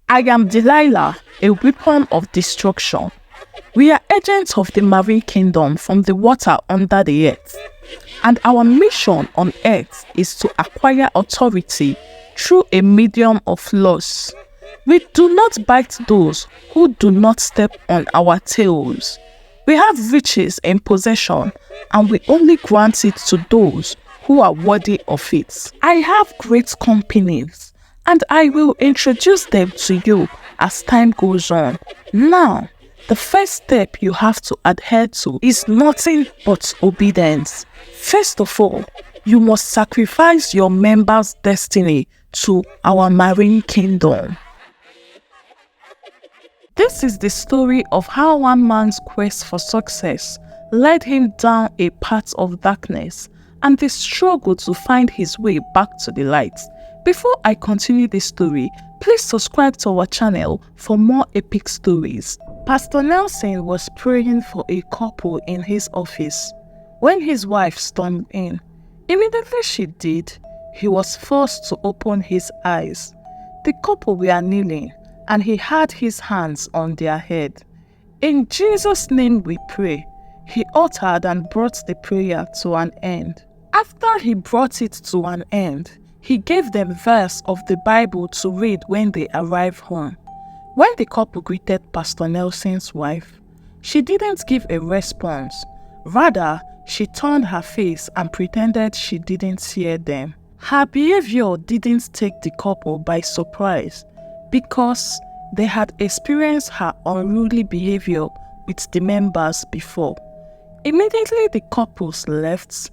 I am Delilah, a weapon of destruction. We are agents of the marine kingdom from the water under the earth. And our mission on earth is to acquire authority through a medium of laws. We do not bite those who do not step on our tails. We have riches in possession, and we only grant it to those who are worthy of it. I have great companies, and I will introduce them to you as time goes on. Now, the first step you have to adhere to is nothing but obedience. First of all, you must sacrifice your members' destiny to our marine kingdom. This is the story of how one man's quest for success led him down a path of darkness and the struggle to find his way back to the light. Before I continue this story, please subscribe to our channel for more epic stories. Pastor Nelson was praying for a couple in his office when his wife stormed in. Immediately she did, he was forced to open his eyes. The couple were kneeling, and he had his hands on their head. In Jesus' name we pray, he uttered and brought the prayer to an end. After he brought it to an end, he gave them verse of the Bible to read when they arrived home. When the couple greeted Pastor Nelson's wife, she didn't give a response. Rather, she turned her face and pretended she didn't hear them. Her behavior didn't take the couple by surprise, because they had experienced her unruly behavior with the members before. Immediately the couples left,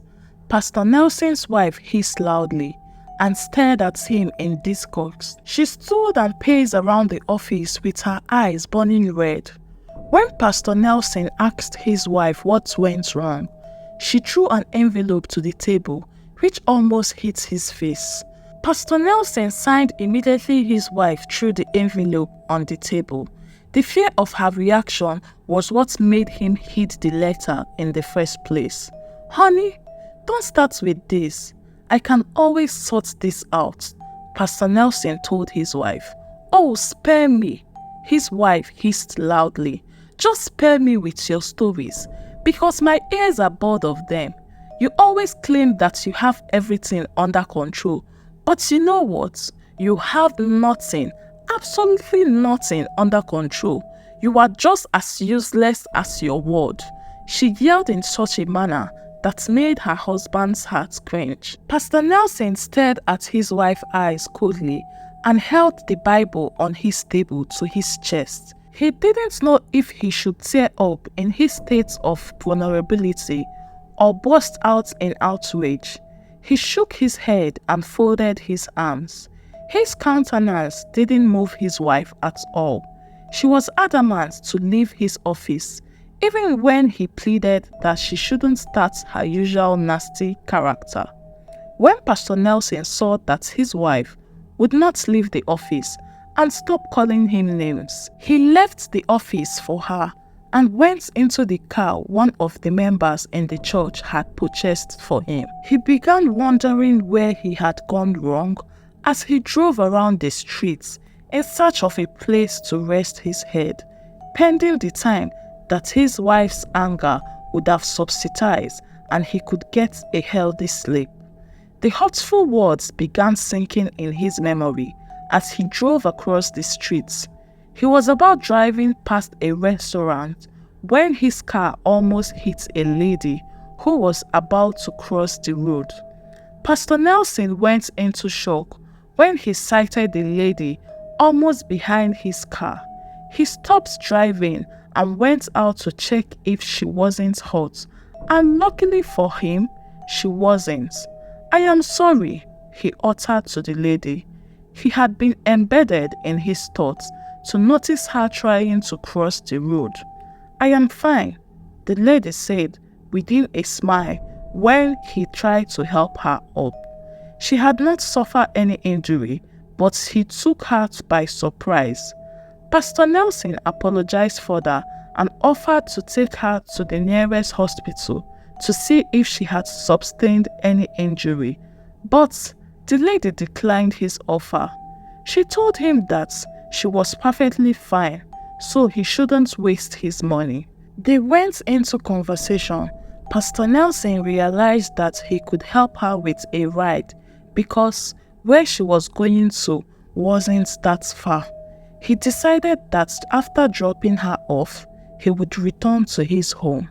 Pastor Nelson's wife hissed loudly and stared at him in disgust. She stood and paced around the office with her eyes burning red. When Pastor Nelson asked his wife what went wrong, she threw an envelope to the table, which almost hit his face. Pastor Nelson signed immediately. His wife threw the envelope on the table. The fear of her reaction was what made him hid the letter in the first place. "Honey, don't start with this. I can always sort this out," Pastor Nelson told his wife. "Oh, spare me," his wife hissed loudly. "Just spare me with your stories, because my ears are bored of them. You always claim that you have everything under control. But you know what? You have nothing, absolutely nothing under control. You are just as useless as your word." She yelled in such a manner that made her husband's heart cringe. Pastor Nelson stared at his wife's eyes coldly and held the Bible on his table to his chest. He didn't know if he should tear up in his state of vulnerability or burst out in outrage. He shook his head and folded his arms. His countenance didn't move his wife at all. She was adamant to leave his office, even when he pleaded that she shouldn't start her usual nasty character. When Pastor Nelson saw that his wife would not leave the office and stop calling him names, he left the office for her and went into the car one of the members in the church had purchased for him. He began wondering where he had gone wrong as he drove around the streets in search of a place to rest his head, pending the time that his wife's anger would have subsided and he could get a healthy sleep. The hurtful words began sinking in his memory as he drove across the streets. He was about driving past a restaurant when his car almost hit a lady who was about to cross the road. Pastor Nelson went into shock when he sighted the lady almost behind his car. He stopped driving and went out to check if she wasn't hurt, and luckily for him, she wasn't. "I am sorry," he uttered to the lady. He had been embedded in his thoughts to notice her trying to cross the road. "I am fine," the lady said within a smile when he tried to help her up. She had not suffered any injury, but he took her by surprise. Pastor Nelson apologized further and offered to take her to the nearest hospital to see if she had sustained any injury, but the lady declined his offer. She told him that she was perfectly fine, so he shouldn't waste his money. They went into conversation. Pastor Nelson realized that he could help her with a ride because where she was going to wasn't that far. He decided that after dropping her off, he would return to his home.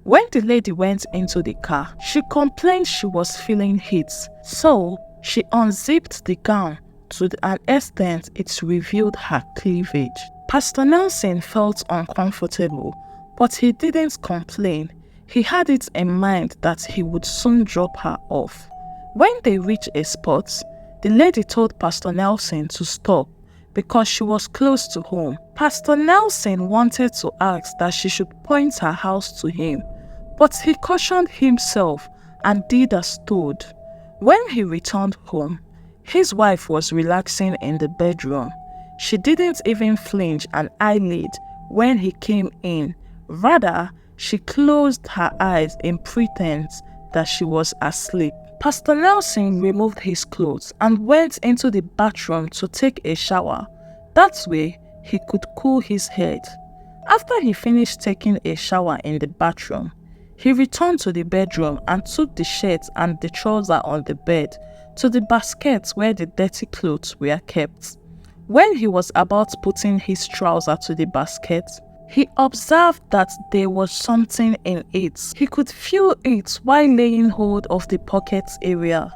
When the lady went into the car, she complained she was feeling heat, so she unzipped the gown to an extent it revealed her cleavage. Pastor Nelson felt uncomfortable, but he didn't complain. He had it in mind that he would soon drop her off. When they reached a spot, the lady told Pastor Nelson to stop because she was close to home. Pastor Nelson wanted to ask that she should point her house to him, but he cautioned himself and did as told. When he returned home, his wife was relaxing in the bedroom. She didn't even flinch an eyelid when he came in. Rather, she closed her eyes in pretense that she was asleep. Pastor Nelson removed his clothes and went into the bathroom to take a shower. That way, he could cool his head. After he finished taking a shower in the bathroom, he returned to the bedroom and took the shirt and the trouser on the bed to the basket where the dirty clothes were kept. When he was about putting his trouser to the basket, he observed that there was something in it. He could feel it while laying hold of the pocket area.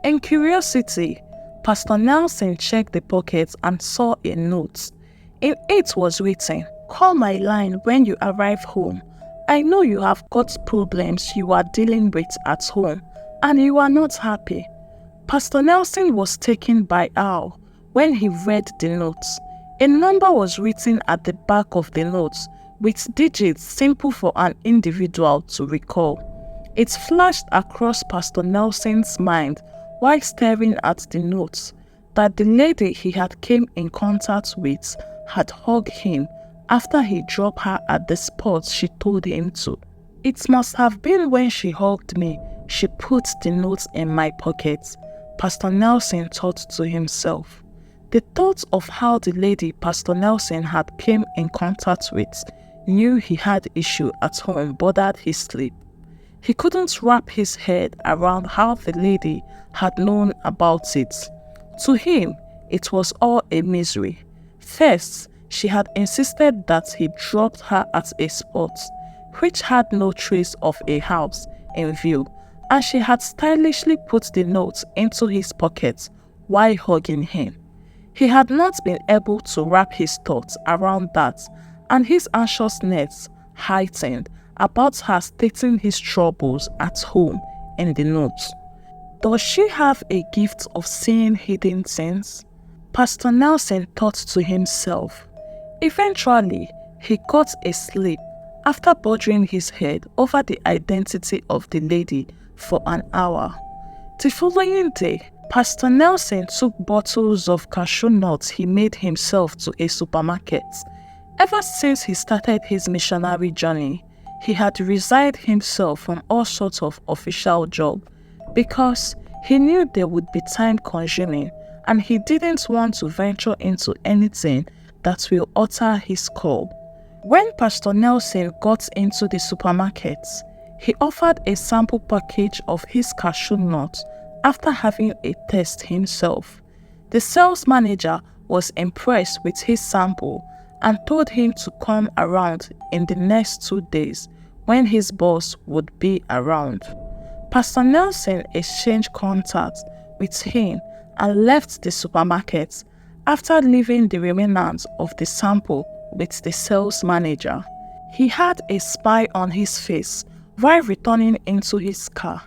In curiosity, Pastor Nelson checked the pocket and saw a note. In it was written, "Call my line when you arrive home. I know you have got problems you are dealing with at home and you are not happy." Pastor Nelson was taken by awe when he read the notes. A number was written at the back of the notes with digits simple for an individual to recall. It flashed across Pastor Nelson's mind while staring at the notes that the lady he had came in contact with had hugged him after he dropped her at the spot she told him to. It must have been when she hugged me she put the notes in my pocket, Pastor Nelson thought to himself. The thought of how the lady Pastor Nelson had came in contact with knew he had issue at home bothered his sleep. He couldn't wrap his head around how the lady had known about it. To him, it was all a misery. First, she had insisted that he dropped her at a spot which had no trace of a house in view, and she had stylishly put the note into his pocket while hugging him. He had not been able to wrap his thoughts around that, and his anxiousness heightened about her stating his troubles at home in the notes. Does she have a gift of seeing hidden things? Pastor Nelson thought to himself. Eventually, he got a sleep after bothering his head over the identity of the lady for an hour. The following day, Pastor Nelson took bottles of cashew nuts he made himself to a supermarket. Ever since he started his missionary journey, he had resigned himself from all sorts of official jobs because he knew they would be time-consuming and he didn't want to venture into anything that will alter his call. When Pastor Nelson got into the supermarket, he offered a sample package of his cashew nuts after having a taste himself. The sales manager was impressed with his sample and told him to come around in the next 2 days when his boss would be around. Pastor Nelson exchanged contact with him and left the supermarket after leaving the remnants of the sample with the sales manager. He had a smile on his face while returning into his car.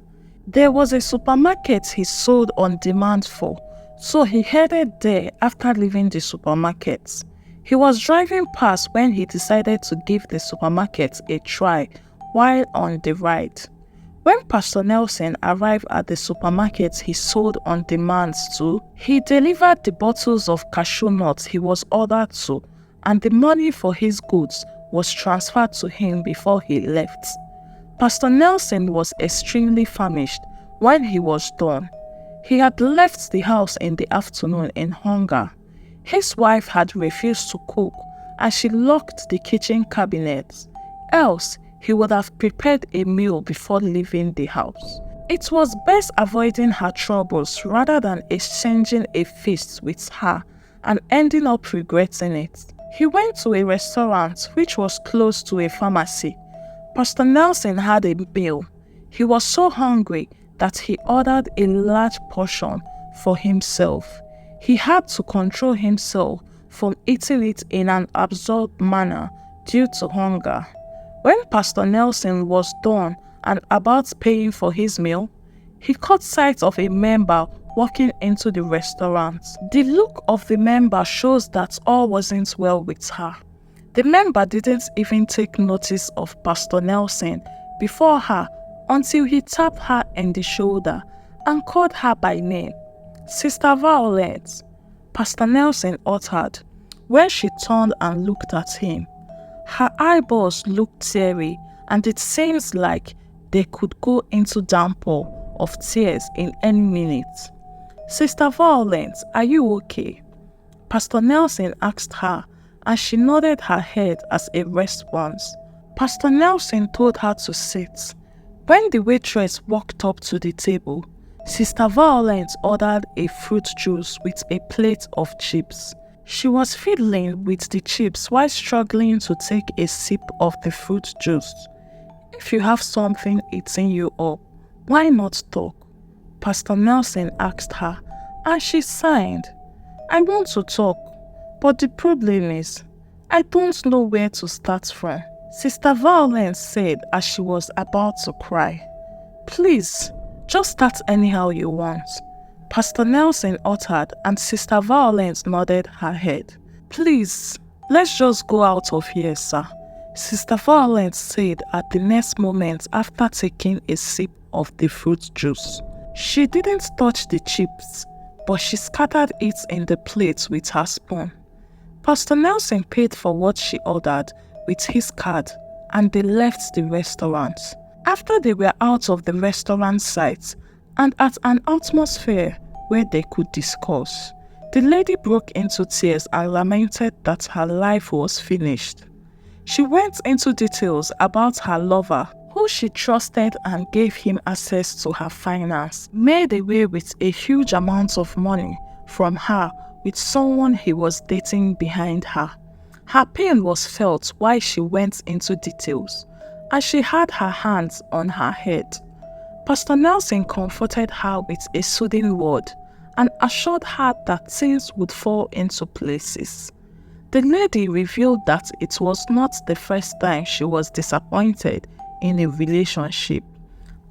There was a supermarket he sold on demand for, so he headed there after leaving the supermarket. He was driving past when he decided to give the supermarket a try while on the ride. When Pastor Nelson arrived at the supermarket he sold on demand to, he delivered the bottles of cashew nuts he was ordered to, and the money for his goods was transferred to him before he left. Pastor Nelson was extremely famished when he was done. He had left the house in the afternoon in hunger. His wife had refused to cook and she locked the kitchen cabinets, else he would have prepared a meal before leaving the house. It was best avoiding her troubles rather than exchanging a feast with her and ending up regretting it. He went to a restaurant which was close to a pharmacy. Pastor Nelson had a meal. He was so hungry that he ordered a large portion for himself. He had to control himself from eating it in an absorbed manner due to hunger. When Pastor Nelson was done and about paying for his meal, he caught sight of a member walking into the restaurant. The look of the member shows that all wasn't well with her. The member didn't even take notice of Pastor Nelson before her until he tapped her in the shoulder and called her by name. "Sister Violet," Pastor Nelson uttered when she turned and looked at him. Her eyeballs looked teary and it seems like they could go into downpour of tears in any minute. "Sister Violet, are you okay?" Pastor Nelson asked her and she nodded her head as a response. Pastor Nelson told her to sit. When the waitress walked up to the table, Sister Violet ordered a fruit juice with a plate of chips. She was fiddling with the chips while struggling to take a sip of the fruit juice. "If you have something eating you up, why not talk?" Pastor Nelson asked her, and she sighed. "I want to talk, but the problem is, I don't know where to start from," Sister Violet said as she was about to cry. "Please, just start anyhow you want," Pastor Nelson uttered, and Sister Violet nodded her head. "Please, let's just go out of here, sir," Sister Violet said at the next moment after taking a sip of the fruit juice. She didn't touch the chips, but she scattered it in the plate with her spoon. Pastor Nelson paid for what she ordered with his card and they left the restaurant. After they were out of the restaurant site and at an atmosphere where they could discuss, the lady broke into tears and lamented that her life was finished. She went into details about her lover, who she trusted and gave him access to her finance, made away with a huge amount of money from her with someone he was dating behind her. Her pain was felt while she went into details, and she had her hands on her head. Pastor Nelson comforted her with a soothing word and assured her that things would fall into places. The lady revealed that it was not the first time she was disappointed in a relationship,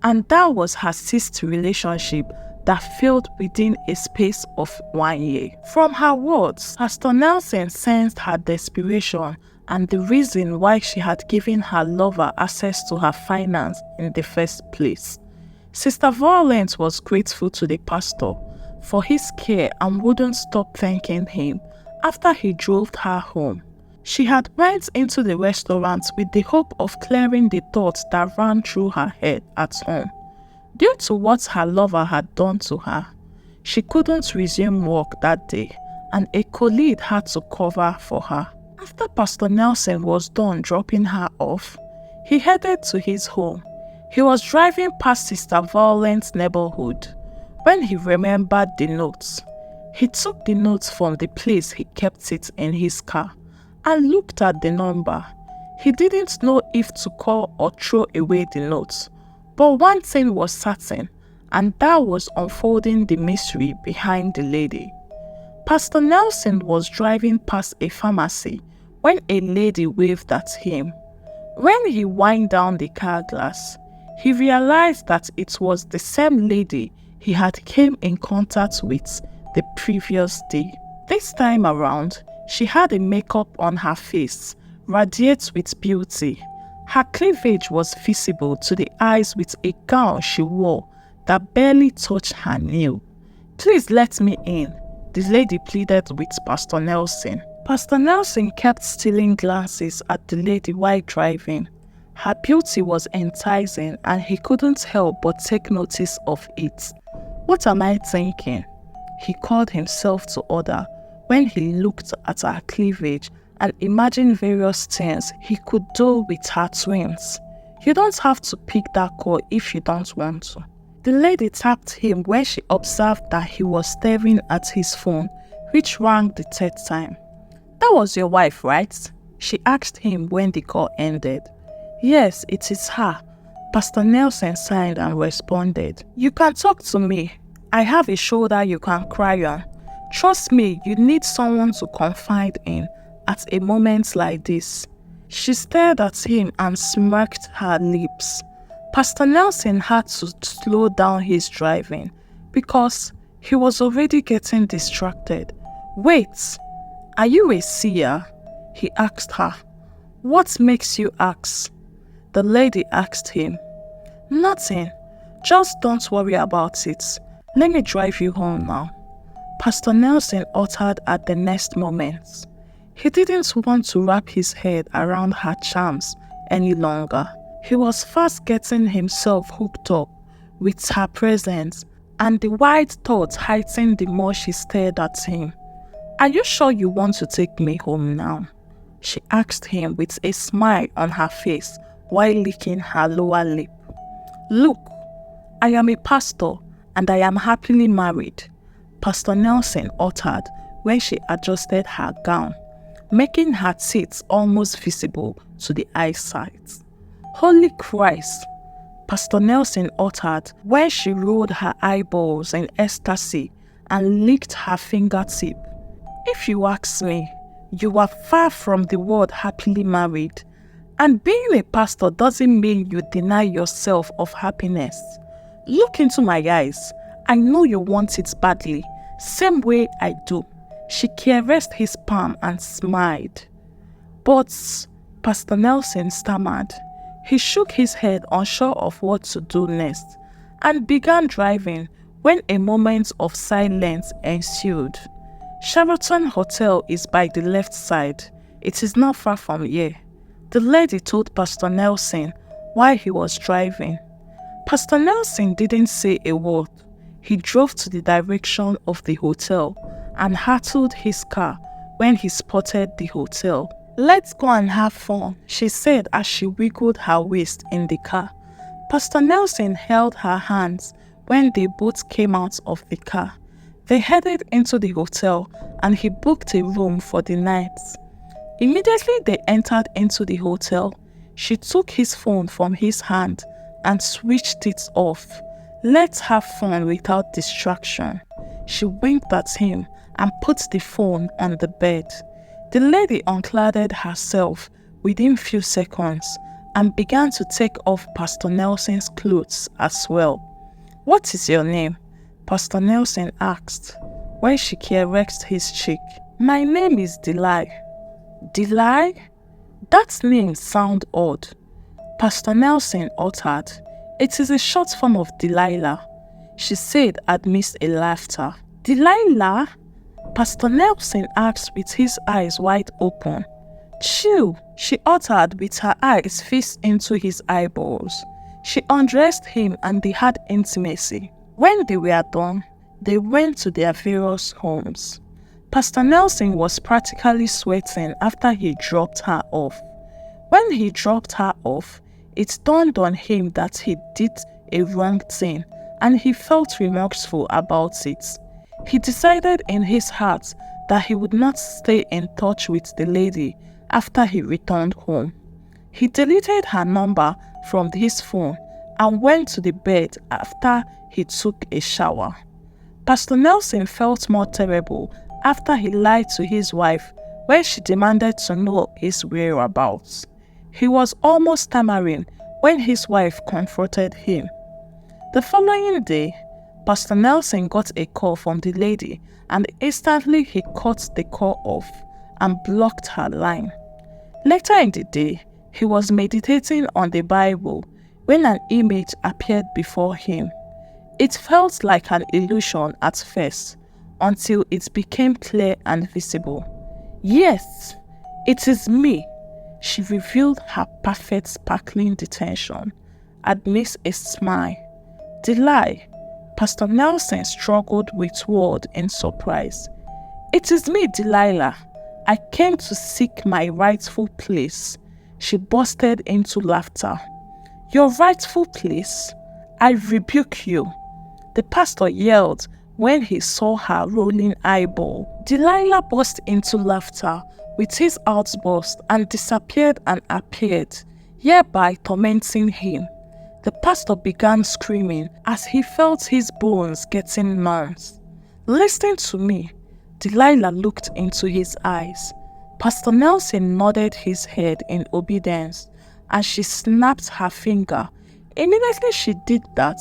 and that was her sixth relationship that failed within a space of 1 year. From her words, Pastor Nelson sensed her desperation and the reason why she had given her lover access to her finance in the first place. Sister Violet was grateful to the pastor for his care and wouldn't stop thanking him after he drove her home. She had went into the restaurant with the hope of clearing the thoughts that ran through her head at home. Due to what her lover had done to her, she couldn't resume work that day and a colleague had to cover for her. After Pastor Nelson was done dropping her off, he headed to his home. He was driving past Sister Violet's neighborhood when he remembered the notes. He took the notes from the place he kept it in his car and looked at the number. He didn't know if to call or throw away the notes, but one thing was certain, and that was unfolding the mystery behind the lady. Pastor Nelson was driving past a pharmacy when a lady waved at him. When he wind down the car glass, he realized that it was the same lady he had came in contact with the previous day. This time around, she had a makeup on her face, radiate with beauty. Her cleavage was visible to the eyes with a gown she wore that barely touched her nail. "Please let me in," the lady pleaded with Pastor Nelson. Pastor Nelson kept stealing glances at the lady while driving. Her beauty was enticing and he couldn't help but take notice of it. "What am I thinking?" he called himself to order when he looked at her cleavage and imagined various things he could do with her twins. You don't have to pick that call if you don't want to. The lady tapped him when she observed that he was staring at his phone, which rang the third time. "That was your wife, right?" she asked him when the call ended. "Yes, it is her," Pastor Nelson sighed and responded. "You can talk to me. I have a shoulder you can cry on. Trust me, you need someone to confide in at a moment like this." She stared at him and smirked her lips. Pastor Nelson had to slow down his driving because he was already getting distracted. "Wait, are you a seer?" he asked her. "What makes you ask?" The lady asked him. "Nothing. Just don't worry about it. Let me drive you home now," Pastor Nelson uttered at the next moment. He didn't want to wrap his head around her charms any longer. He was fast getting himself hooked up with her presence, and the wild thought heightened the more she stared at him. "Are you sure you want to take me home now?" she asked him with a smile on her face while licking her lower lip. "Look, I am a pastor and I am happily married," Pastor Nelson uttered when she adjusted her gown, making her teeth almost visible to the eyesight. "Holy Christ," Pastor Nelson uttered when she rolled her eyeballs in ecstasy and licked her fingertip. "If you ask me, you are far from the word happily married. And being a pastor doesn't mean you deny yourself of happiness. Look into my eyes. I know you want it badly, same way I do." She caressed his palm and smiled. "But," Pastor Nelson stammered. He shook his head, unsure of what to do next, and began driving when a moment of silence ensued. "Sheraton Hotel is by the left side. It is not far from here," the lady told Pastor Nelson while he was driving. Pastor Nelson didn't say a word. He drove to the direction of the hotel and hurtled his car when he spotted the hotel. "Let's go and have fun," she said as she wiggled her waist in the car. Pastor Nelson held her hands when they both came out of the car. They headed into the hotel and he booked a room for the night. Immediately they entered into the hotel, she took his phone from his hand and switched it off. "Let's have fun without distraction." She winked at him and put the phone on the bed. The lady unclouded herself within few seconds and began to take off Pastor Nelson's clothes as well. "What is your name?" Pastor Nelson asked when she caressed his cheek. "My name is Delilah." "Delilah? That name sounds odd," Pastor Nelson uttered. "It is a short form of Delilah," she said amidst a laughter. "Delilah?" Pastor Nelson asked with his eyes wide open. "Chill," she uttered with her eyes fixed into his eyeballs. She undressed him and they had intimacy. When they were done, they went to their various homes. Pastor Nelson was practically sweating after he dropped her off. When he dropped her off, it dawned on him that he did a wrong thing and he felt remorseful about it. He decided in his heart that he would not stay in touch with the lady after he returned home. He deleted her number from his phone and went to the bed after he took a shower. Pastor Nelson felt more terrible after he lied to his wife when she demanded to know his whereabouts. He was almost stammering when his wife confronted him. The following day, Pastor Nelson got a call from the lady and instantly he cut the call off and blocked her line. Later in the day, he was meditating on the Bible when an image appeared before him. It felt like an illusion at first, until it became clear and visible. "Yes, it is me," she revealed her perfect sparkling detention amidst a smile. "Delilah," Pastor Nelson struggled with word in surprise. "It is me, Delilah. I came to seek my rightful place." She bursted into laughter. "Your rightful place? I rebuke you," the pastor yelled when he saw her rolling eyeball. Delilah burst into laughter with his outburst and disappeared and appeared, hereby tormenting him. The pastor began screaming as he felt his bones getting numb. "Listen to me." Delilah looked into his eyes. Pastor Nelson nodded his head in obedience, and she snapped her finger. Immediately she did that,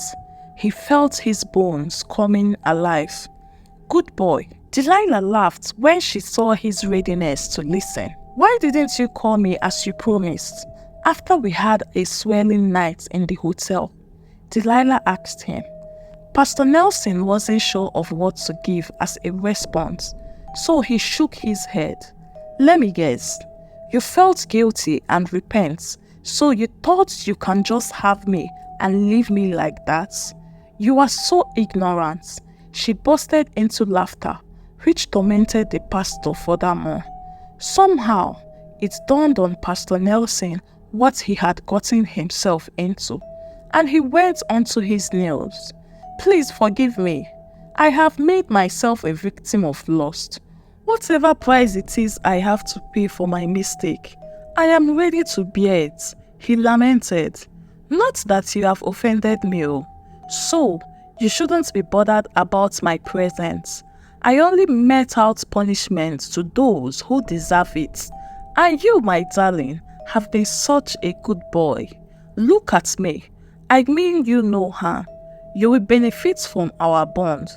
he felt his bones coming alive. "Good boy." Delilah laughed when she saw his readiness to listen. "Why didn't you call me as you promised, after we had a swelling night in the hotel?" Delilah asked him. Pastor Nelson wasn't sure of what to give as a response, so he shook his head. "Let me guess. You felt guilty and repent, so you thought you can just have me and leave me like that? You are so ignorant." She bursted into laughter, which tormented the pastor furthermore. Somehow, it dawned on Pastor Nelson what he had gotten himself into, and he went onto his knees. "Please forgive me. I have made myself a victim of lust. Whatever price it is I have to pay for my mistake, I am ready to bear it," he lamented. "Not that you have offended me, so you shouldn't be bothered about my presence. I only met out punishment to those who deserve it. And you, my darling, have been such a good boy. Look at me. I mean you no harm. You will benefit from our bond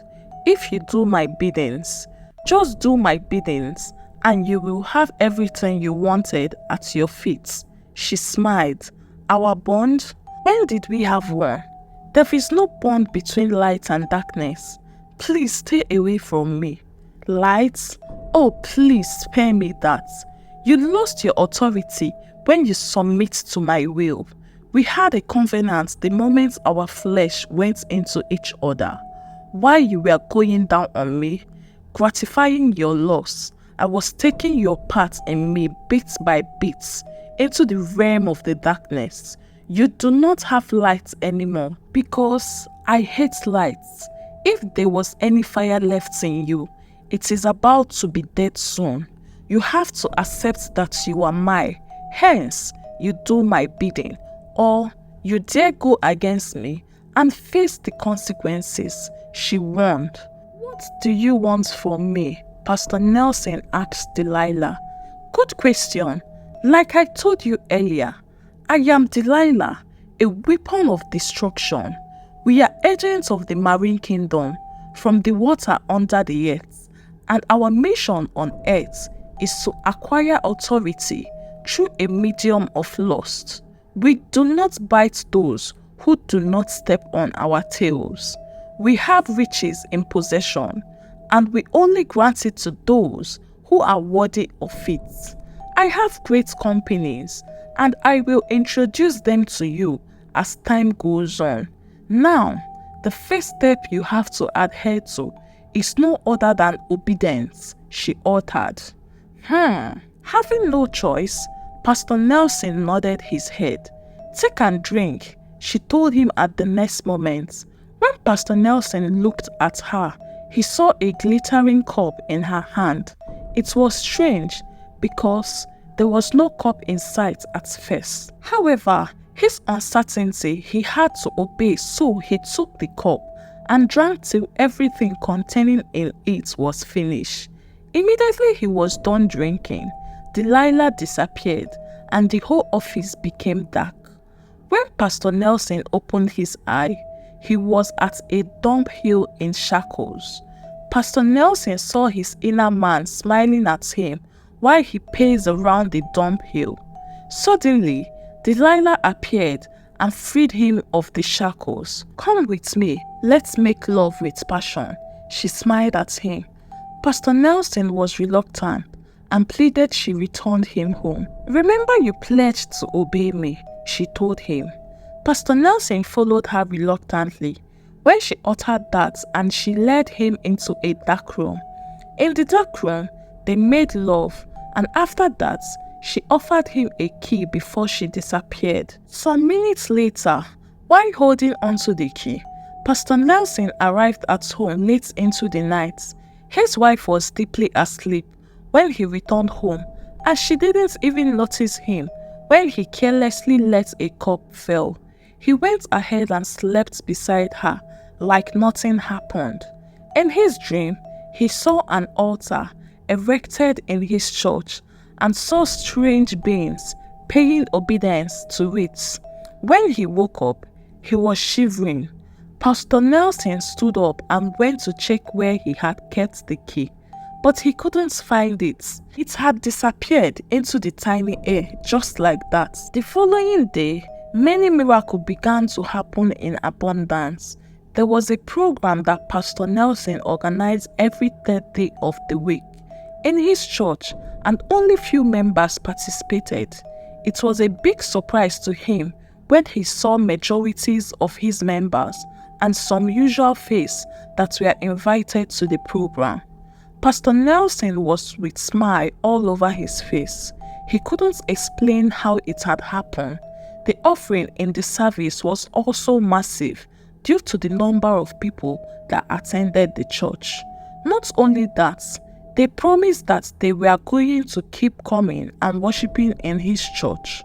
if you do my biddings. Just do my biddings, and you will have everything you wanted at your feet." She smiled. "Our bond? When did we have one? There is no bond between light and darkness. Please stay away from me." "Light? Oh, please spare me that. You lost your authority when you submit to my will. We had a covenant the moment our flesh went into each other. While you were going down on me, gratifying your loss, I was taking your part in me bit by bit into the realm of the darkness. You do not have light anymore because I hate light. If there was any fire left in you, it is about to be dead soon. You have to accept that you are mine. Hence, you do my bidding, or you dare go against me and face the consequences," she warned. "What do you want from me?" Pastor Nelson asked Delilah. "Good question. Like I told you earlier, I am Delilah, a weapon of destruction. We are agents of the marine kingdom from the water under the earth, and our mission on earth is to acquire authority through a medium of lust. We do not bite those who do not step on our tails. We have riches in possession, and we only grant it to those who are worthy of it. I have great companies, and I will introduce them to you as time goes on. Now, the first step you have to adhere to is no other than obedience," she uttered. Having no choice, Pastor Nelson nodded his head. "Take and drink," she told him at the next moment. When Pastor Nelson looked at her, he saw a glittering cup in her hand. It was strange because there was no cup in sight at first. However, his uncertainty, he had to obey, so he took the cup and drank till everything containing in it was finished. Immediately he was done drinking, Delilah disappeared and the whole office became dark. When Pastor Nelson opened his eye, he was at a dunghill in shackles. Pastor Nelson saw his inner man smiling at him while he paced around the dunghill. Suddenly, Delilah appeared and freed him of the shackles. "Come with me, let's make love with passion," she smiled at him. Pastor Nelson was reluctant and pleaded she returned him home. "Remember you pledged to obey me," she told him. Pastor Nelson followed her reluctantly. When she uttered that, and she led him into a dark room. In the dark room, they made love, and after that, she offered him a key before she disappeared. Some minutes later, while holding onto the key, Pastor Nelson arrived at home late into the night. His wife was deeply asleep when he returned home, and she didn't even notice him when he carelessly let a cup fall. He went ahead and slept beside her like nothing happened. In his dream, he saw an altar erected in his church and saw strange beings paying obedience to it. When he woke up, he was shivering. Pastor Nelson stood up and went to check where he had kept the key, but he couldn't find it. It had disappeared into the tiny air just like that. The following day, many miracles began to happen in abundance. There was a program that Pastor Nelson organized every third day of the week in his church, and only few members participated. It was a big surprise to him when he saw majorities of his members and some usual faces that were invited to the program. Pastor Nelson was with smile all over his face. He couldn't explain how it had happened. The offering in the service was also massive due to the number of people that attended the church. Not only that, they promised that they were going to keep coming and worshiping in his church.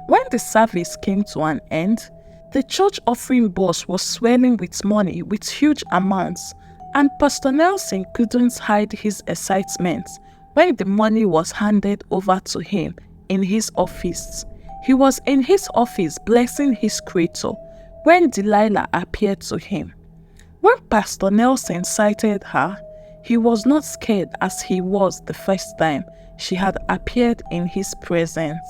When the service came to an end, the church offering box was swelling with money with huge amounts, and Pastor Nelson couldn't hide his excitement when the money was handed over to him in his office. He was in his office blessing his creator when Delilah appeared to him. When Pastor Nelson sighted her, he was not scared as he was the first time she had appeared in his presence.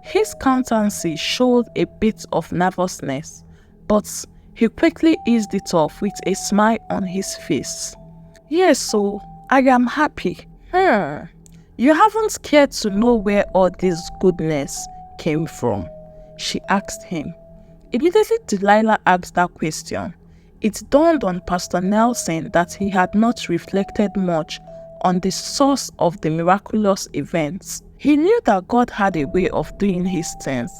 His countenance showed a bit of nervousness, but he quickly eased it off with a smile on his face. Yes, so I am happy. You haven't cared to know where all this goodness came from, she asked him. Immediately Delilah asked that question. It dawned on Pastor Nelson that he had not reflected much on the source of the miraculous events. He knew that God had a way of doing his things,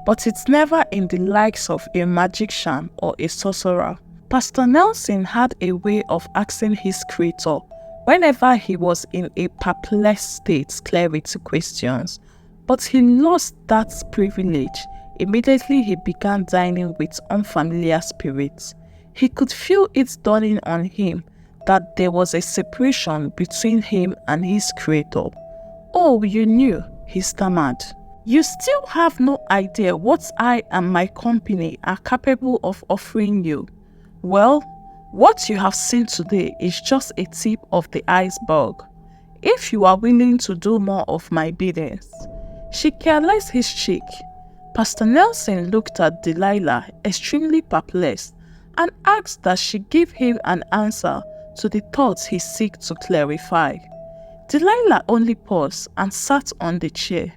but it's never in the likes of a magician or a sorcerer. Pastor Nelson had a way of asking his creator whenever he was in a perplexed state clarity questions, but he lost that privilege immediately he began dining with unfamiliar spirits. He could feel it dawning on him that there was a separation between him and his creator. Oh, you knew, he stammered. You still have no idea what I and my company are capable of offering you. Well, what you have seen today is just a tip of the iceberg. If you are willing to do more of my biddings. She caressed his cheek. Pastor Nelson looked at Delilah, extremely perplexed, and asked that she give him an answer to the thoughts he sought to clarify. Delilah only paused and sat on the chair.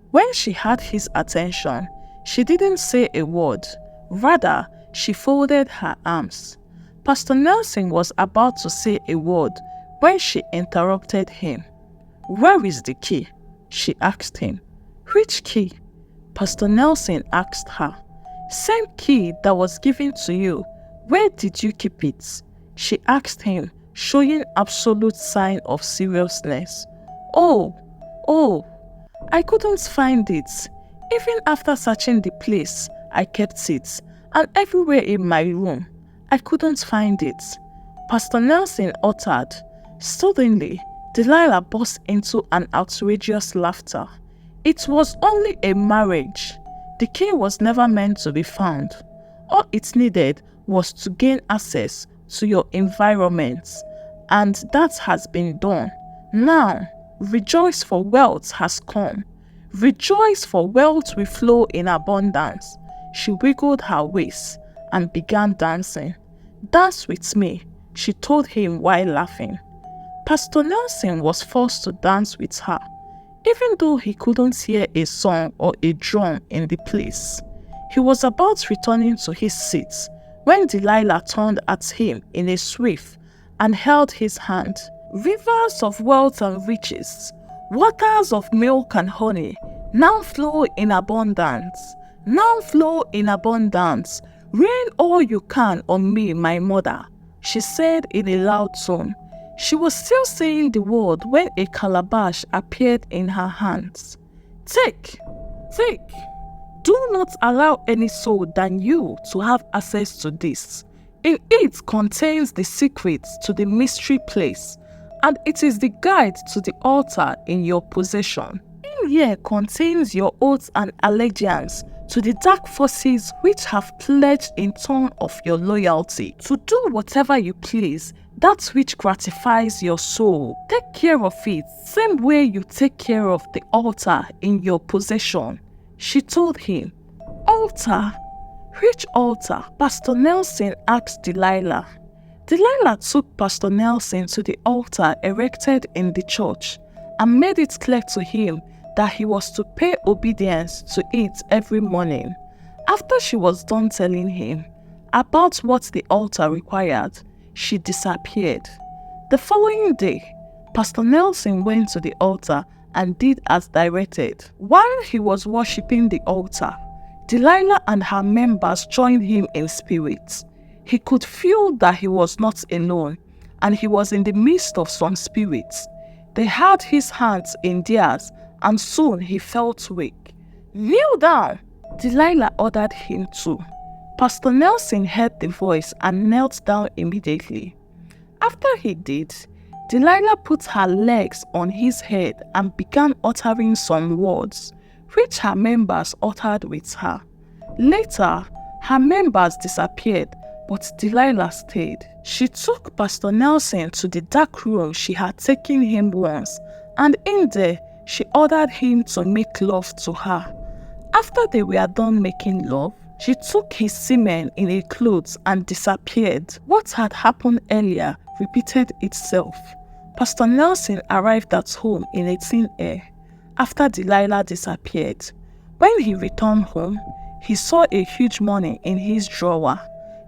When she had his attention, she didn't say a word. Rather, she folded her arms. Pastor Nelson was about to say a word when she interrupted him. Where is the key? She asked him. Which key? Pastor Nelson asked her. Same key that was given to you. Where did you keep it? She asked him, showing absolute sign of seriousness. Oh, I couldn't find it. Even after searching the place, I kept it, and everywhere in my room, I couldn't find it. Pastor Nelson uttered. Suddenly, Delilah burst into an outrageous laughter. It was only a marriage. The key was never meant to be found. All it needed was to gain access to your environment, and that has been done. Now, rejoice, for wealth has come. Rejoice, for wealth will flow in abundance. She wiggled her waist and began dancing. Dance with me, she told him while laughing. Pastor Nelson was forced to dance with her, even though he couldn't hear a song or a drum in the place. He was about returning to his seat when Delilah turned at him in a swift and held his hand. Rivers of wealth and riches, waters of milk and honey, now flow in abundance. Now flow in abundance. Rain all you can on me, my mother, she said in a loud tone. She was still saying the word when a calabash appeared in her hands. Take, take. Do not allow any soul than you to have access to this. In it contains the secrets to the mystery place, and it is the guide to the altar in your possession. In here contains your oaths and allegiance to the dark forces which have pledged in turn of your loyalty to do whatever you please, that which gratifies your soul. Take care of it, same way you take care of the altar in your possession, she told him. Altar? Which altar? Pastor Nelson asked Delilah. Delilah took Pastor Nelson to the altar erected in the church and made it clear to him that he was to pay obedience to it every morning. After she was done telling him about what the altar required, she disappeared. The following day, Pastor Nelson went to the altar and did as directed. While he was worshipping the altar, Delilah and her members joined him in spirit. He could feel that he was not alone, and he was in the midst of some spirits. They had his hands in theirs, and soon he felt weak. Kneel down, Delilah ordered him to. Pastor Nelson heard the voice and knelt down immediately. After he did, Delilah put her legs on his head and began uttering some words, which her members uttered with her. Later, her members disappeared, but Delilah stayed. She took Pastor Nelson to the dark room she had taken him once, and in there, she ordered him to make love to her. After they were done making love, she took his semen in a cloth and disappeared. What had happened earlier repeated itself. Pastor Nelson arrived at home in a thin air after Delilah disappeared. When he returned home, he saw a huge money in his drawer.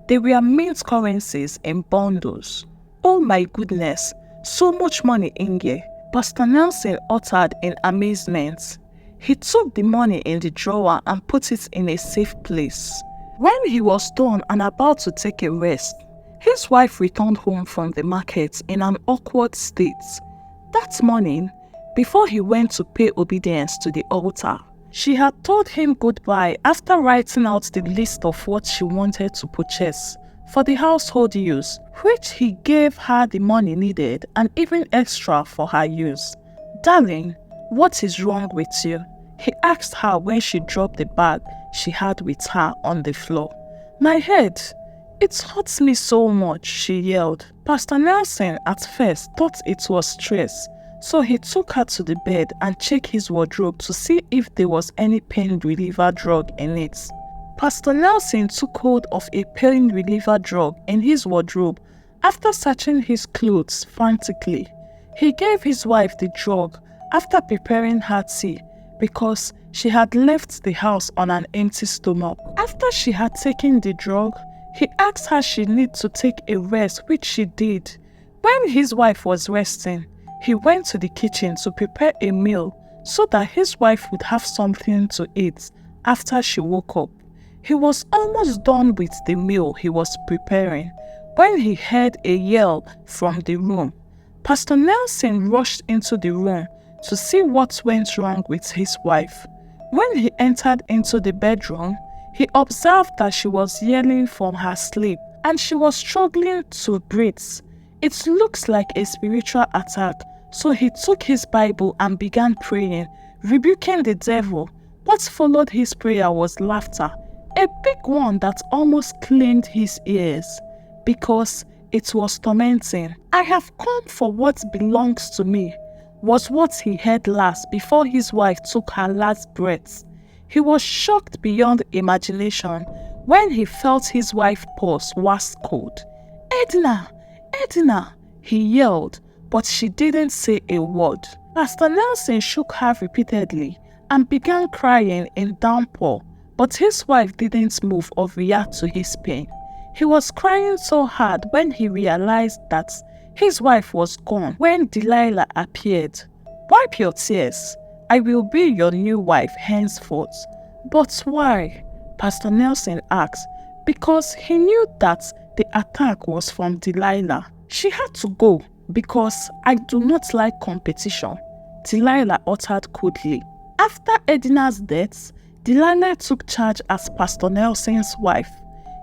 They were mint currencies in bundles. Oh my goodness, so much money in here, Pastor Nelson uttered in amazement. He took the money in the drawer and put it in a safe place. When he was done and about to take a rest, his wife returned home from the market in an awkward state. That morning, before he went to pay obedience to the altar, she had told him goodbye after writing out the list of what she wanted to purchase for the household use, which he gave her the money needed and even extra for her use. Darling, what is wrong with you? He asked her when she dropped the bag she had with her on the floor. My head, it hurts me so much, she yelled. Pastor Nelson at first thought it was stress, so he took her to the bed and checked his wardrobe to see if there was any pain reliever drug in it. Pastor Nelson took hold of a pain reliever drug in his wardrobe after searching his clothes frantically. He gave his wife the drug after preparing her tea because she had left the house on an empty stomach. After she had taken the drug, he asked her she needed to take a rest, which she did. When his wife was resting, he went to the kitchen to prepare a meal so that his wife would have something to eat after she woke up. He was almost done with the meal he was preparing when he heard a yell from the room. Pastor Nelson rushed into the room to see what went wrong with his wife. When he entered into the bedroom, he observed that she was yelling from her sleep and she was struggling to breathe. It looks like a spiritual attack, so he took his Bible and began praying, rebuking the devil. What followed his prayer was laughter, a big one that almost cleaned his ears, because it was tormenting. I have come for what belongs to me, was what he heard last before his wife took her last breath. He was shocked beyond imagination when he felt his wife's pulse was cold. Edna! Edna! He yelled, but she didn't say a word. Pastor Nelson shook her repeatedly and began crying in downpour, but his wife didn't move or react to his pain. He was crying so hard when he realized that His wife was gone when Delilah appeared. "Wipe your tears. I will be your new wife henceforth." "But why?" Pastor Nelson asked, because he knew that the attack was from Delilah. "She had to go because I do not like competition," Delilah uttered coldly. After Edna's death, Delilah took charge as Pastor Nelson's wife.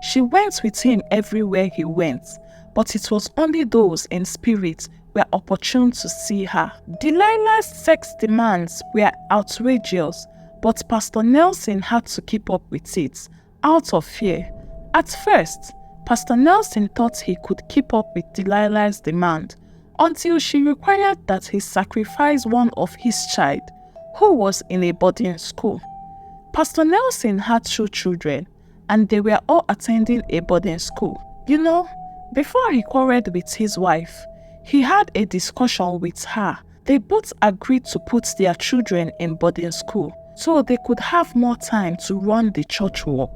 She went with him everywhere he went, but it was only those in spirit were opportune to see her. Delilah's sex demands were outrageous, but Pastor Nelson had to keep up with it, out of fear. At first, Pastor Nelson thought he could keep up with Delilah's demand, until she required that he sacrifice one of his child, who was in a boarding school. Pastor Nelson had 2 children, and they were all attending a boarding school. Before he quarreled with his wife, he had a discussion with her. They both agreed to put their children in boarding school so they could have more time to run the church work.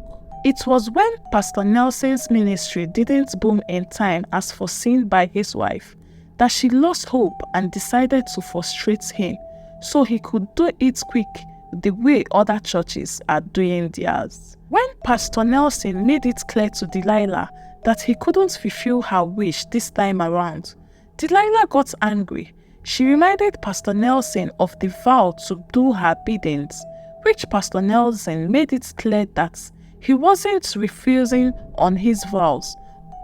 It was when Pastor Nelson's ministry didn't boom in time as foreseen by his wife that she lost hope and decided to frustrate him so he could do it quick the way other churches are doing theirs. When Pastor Nelson made it clear to Delilah that he couldn't fulfill her wish this time around, Delilah got angry. She reminded Pastor Nelson of the vow to do her biddings, which Pastor Nelson made it clear that he wasn't refusing on his vows,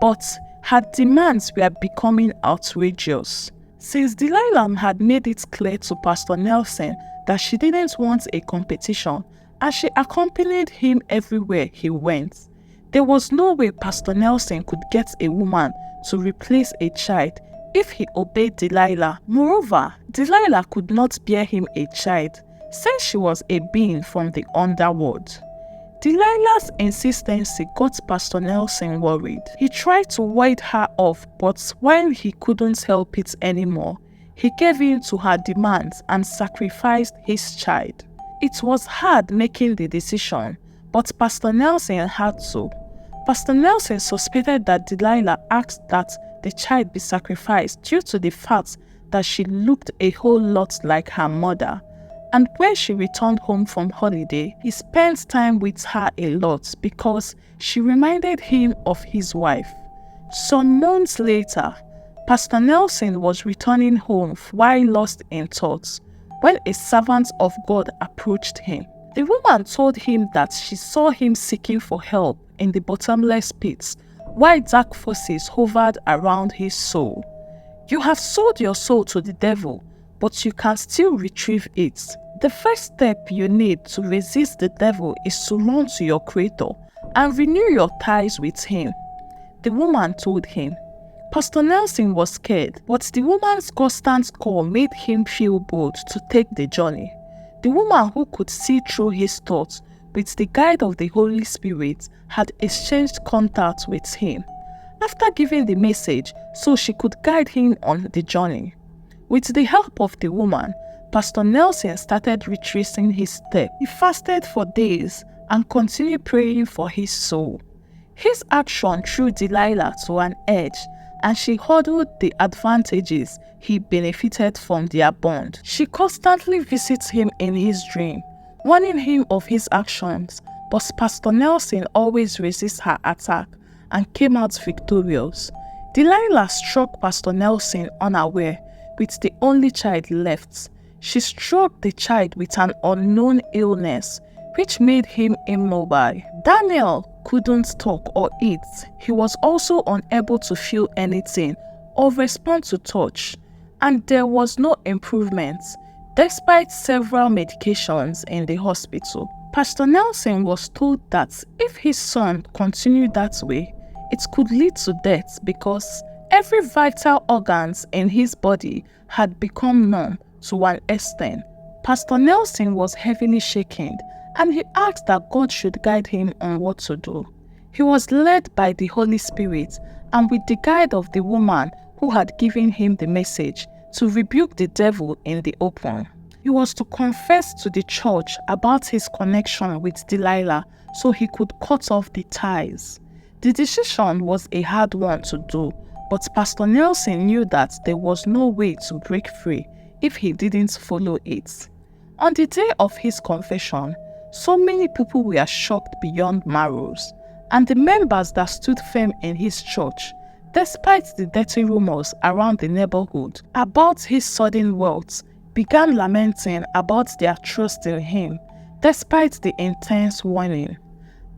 but her demands were becoming outrageous. Since Delilah had made it clear to Pastor Nelson that she didn't want a competition, and she accompanied him everywhere he went, there was no way Pastor Nelson could get a woman to replace a child if he obeyed Delilah. Moreover, Delilah could not bear him a child, since she was a being from the underworld. Delilah's insistency got Pastor Nelson worried. He tried to ward her off, but when he couldn't help it anymore, he gave in to her demands and sacrificed his child. It was hard making the decision, but Pastor Nelson had to. Pastor Nelson suspected that Delilah asked that the child be sacrificed due to the fact that she looked a whole lot like her mother. And when she returned home from holiday, he spent time with her a lot because she reminded him of his wife. Some months later, Pastor Nelson was returning home while lost in thoughts when a servant of God approached him. The woman told him that she saw him seeking for help in the bottomless pits while dark forces hovered around his soul. "You have sold your soul to the devil, but you can still retrieve it. The first step you need to resist the devil is to run to your Creator and renew your ties with him," the woman told him. Pastor Nelson was scared, but the woman's constant call made him feel bold to take the journey. The woman, who could see through his thoughts with the guide of the Holy Spirit, had exchanged contact with him after giving the message so she could guide him on the journey. With the help of the woman, Pastor Nelson started retracing his steps. He fasted for days and continued praying for his soul. His action threw Delilah to an edge, and she huddled the advantages he benefited from their bond. She constantly visits him in his dream, warning him of his actions, but Pastor Nelson always resists her attack and came out victorious. Delilah struck Pastor Nelson unaware with the only child left. She struck the child with an unknown illness, which made him immobile. Daniel couldn't talk or eat. He was also unable to feel anything or respond to touch, and there was no improvement, despite several medications in the hospital. Pastor Nelson was told that if his son continued that way, it could lead to death because every vital organ in his body had become numb to an extent. Pastor Nelson was heavily shaken, and he asked that God should guide him on what to do. He was led by the Holy Spirit and with the guide of the woman who had given him the message to rebuke the devil in the open. He was to confess to the church about his connection with Delilah so he could cut off the ties. The decision was a hard one to do, But Pastor Nelson knew that there was no way to break free if he didn't follow it. On the day of his confession, so many people were shocked beyond marrows, and the members that stood firm in his church, despite the dirty rumors around the neighborhood about his sudden wealth, began lamenting about their trust in him, despite the intense warning.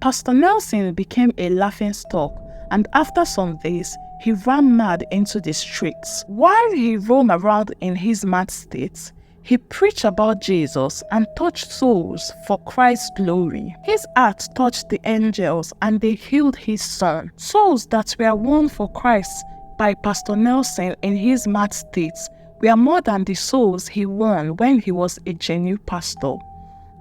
Pastor Nelson became a laughingstock, and after some days, he ran mad into the streets. While he roamed around in his mad state, he preached about Jesus and touched souls for Christ's glory. His heart touched the angels and they healed his son. Souls that were won for Christ by Pastor Nelson in his mad state were more than the souls he won when he was a genuine pastor.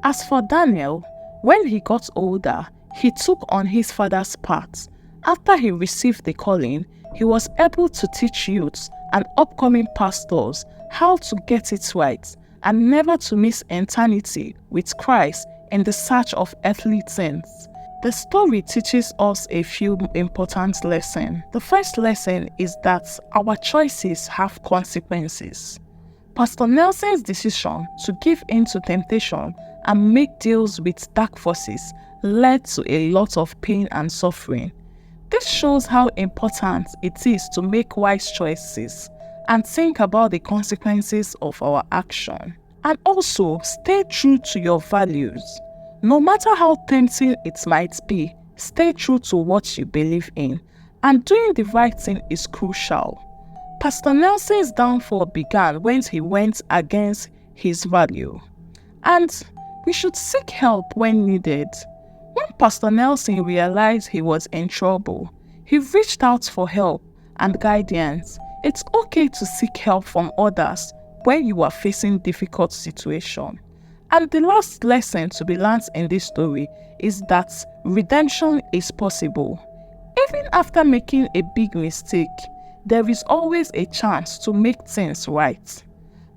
As for Daniel, when he got older, he took on his father's path. After he received the calling, he was able to teach youths and upcoming pastors how to get it right and never to miss eternity with Christ in the search of earthly things. The story teaches us a few important lessons. The first lesson is that our choices have consequences. Pastor Nelson's decision to give in to temptation and make deals with dark forces led to a lot of pain and suffering. This shows how important it is to make wise choices and think about the consequences of our action. And also, stay true to your values. No matter how tempting it might be, stay true to what you believe in. And doing the right thing is crucial. Pastor Nelson's downfall began when he went against his value. And we should seek help when needed. When Pastor Nelson realized he was in trouble, he reached out for help and guidance. It's okay to seek help from others when you are facing difficult situations. And the last lesson to be learned in this story is that redemption is possible. Even after making a big mistake, there is always a chance to make things right.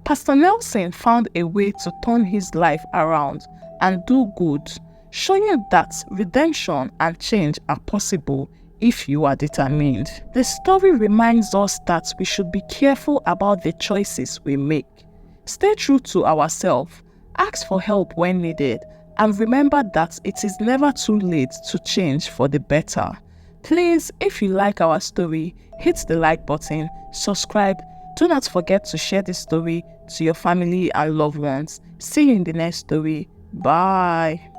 Pastor Nelson found a way to turn his life around and do good, showing that redemption and change are possible if you are determined. The story reminds us that we should be careful about the choices we make. Stay true to ourselves, ask for help when needed, and remember that it is never too late to change for the better. Please, if you like our story, hit the like button, subscribe. Do not forget to share this story to your family and loved ones. See you in the next story. Bye.